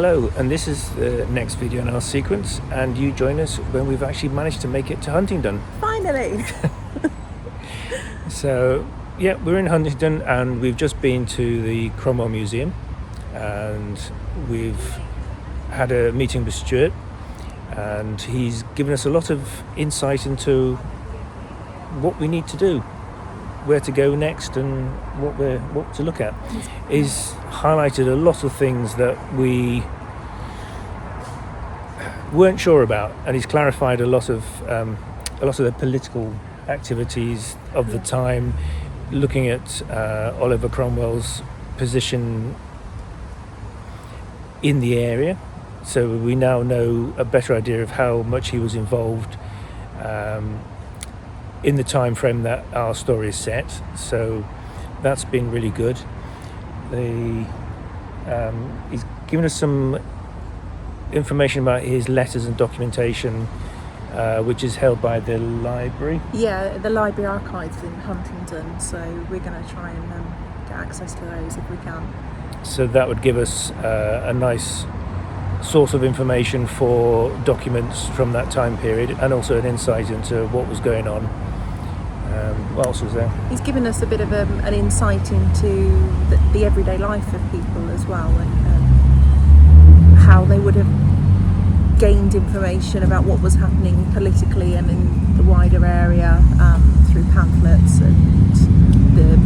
Hello, and this is the next video in our sequence, and you join us when we've actually managed to make it to Huntingdon. Finally! So, yeah, we're in Huntingdon and we've just been to the Cromwell Museum, and we've had a meeting with Stuart, and he's given us a lot of insight into what we need to do, where to go next, and what to look at. He's highlighted a lot of things that we weren't sure about, and he's clarified a lot of the political activities of the time, looking at Oliver Cromwell's position in the area. So we now know a better idea of how much he was involved in the time frame that our story is set. So that's been really good. He's given us some information about his letters and documentation, which is held by the library. Yeah, the library archives in Huntingdon, so we're going to try and get access to those if we can. So that would give us a nice source of information for documents from that time period, and also an insight into what was going on. What else was there? He's given us a bit of an insight into the everyday life of people as well, and how they would have gained information about what was happening politically and in the wider area through pamphlets and the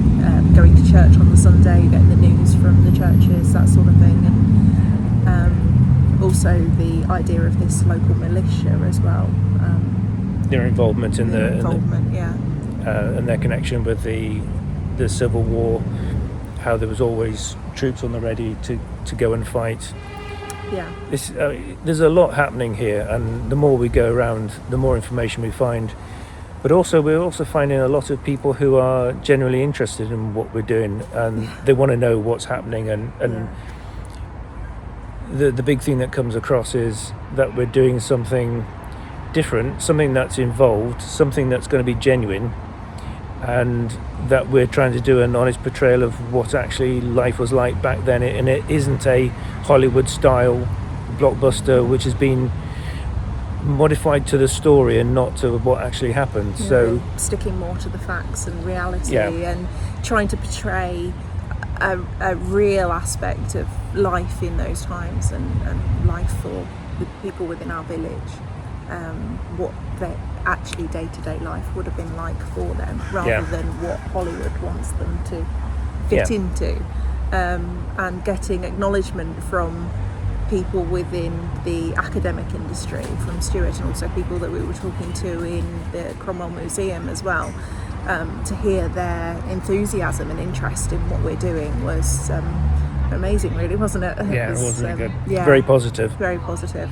going to church on the Sunday, getting the news from the churches, that sort of thing, and also the idea of this local militia as well. Their involvement in and their connection with the Civil War, how there was always troops on the ready to go and fight. Yeah. There's a lot happening here, and the more we go around, the more information we find. But also, we're also finding a lot of people who are genuinely interested in what we're doing, and they want to know what's happening. And the big thing that comes across is that we're doing something different, something that's involved, something that's going to be genuine, and that we're trying to do an honest portrayal of what actually life was like back then. And it isn't a Hollywood style blockbuster which has been modified to the story and not to what actually happened. Yeah, so sticking more to the facts and reality, and trying to portray a real aspect of life in those times, and life for the people within our village, what their actually day-to-day life would have been like for them, rather than what Hollywood wants them to fit into, and getting acknowledgement from people within the academic industry, from Stuart, and also people that we were talking to in the Cromwell Museum as well, to hear their enthusiasm and interest in what we're doing was amazing, really, wasn't it? It was really good. Yeah, very positive. Very positive.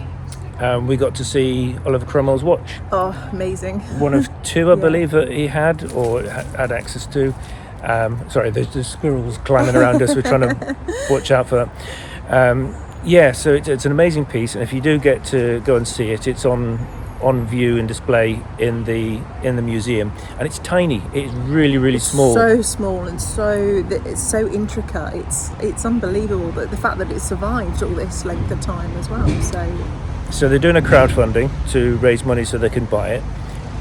We got to see Oliver Cromwell's watch. Oh, amazing. One of two, I believe, that he had or had access to. Sorry, there's squirrels climbing around us. We're trying to watch out for that. So it's an amazing piece, and if you do get to go and see it, it's on view and display in the museum, and it's tiny. It's really, really small. So small, and it's so intricate. It's unbelievable that the fact that it survived all this length of time as well. So they're doing a crowdfunding to raise money so they can buy it.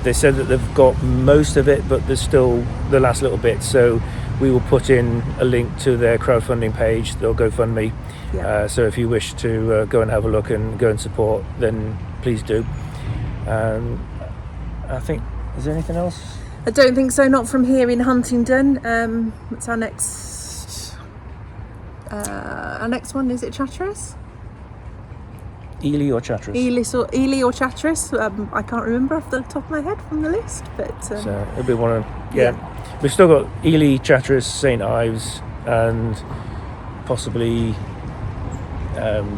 They said that they've got most of it, but there's still the last little bit. So we will put in a link to their crowdfunding page. They'll GoFundMe. Yeah. So if you wish to go and have a look and go and support, then please do. I think, is there anything else? I don't think so, not from here in Huntingdon. What's our next one? Is it Chatteris? Ely or Chatteris? Ely or Chatteris. I can't remember off the top of my head from the list, but so it'll be one of We've still got Ely, Chatteris, St Ives, and possibly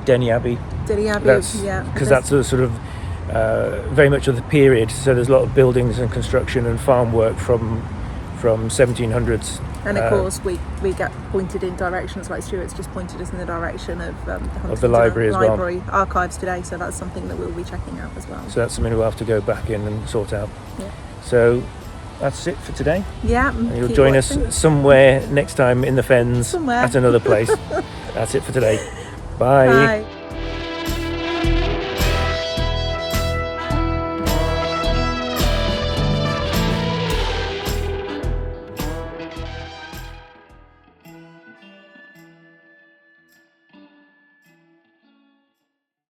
Denny Abbey. Because that's a sort of very much of the period. So there's a lot of buildings and construction and farm work from 1700s. And of course, we get pointed in directions, like Stuart's just pointed us in the direction of the library archives today. So that's something that we'll be checking out as well. So that's something we'll have to go back in and sort out. Yeah. So that's it for today. Yeah. And you'll join us somewhere next time in the Fens, somewhere at another place. That's it for today. Bye. Bye.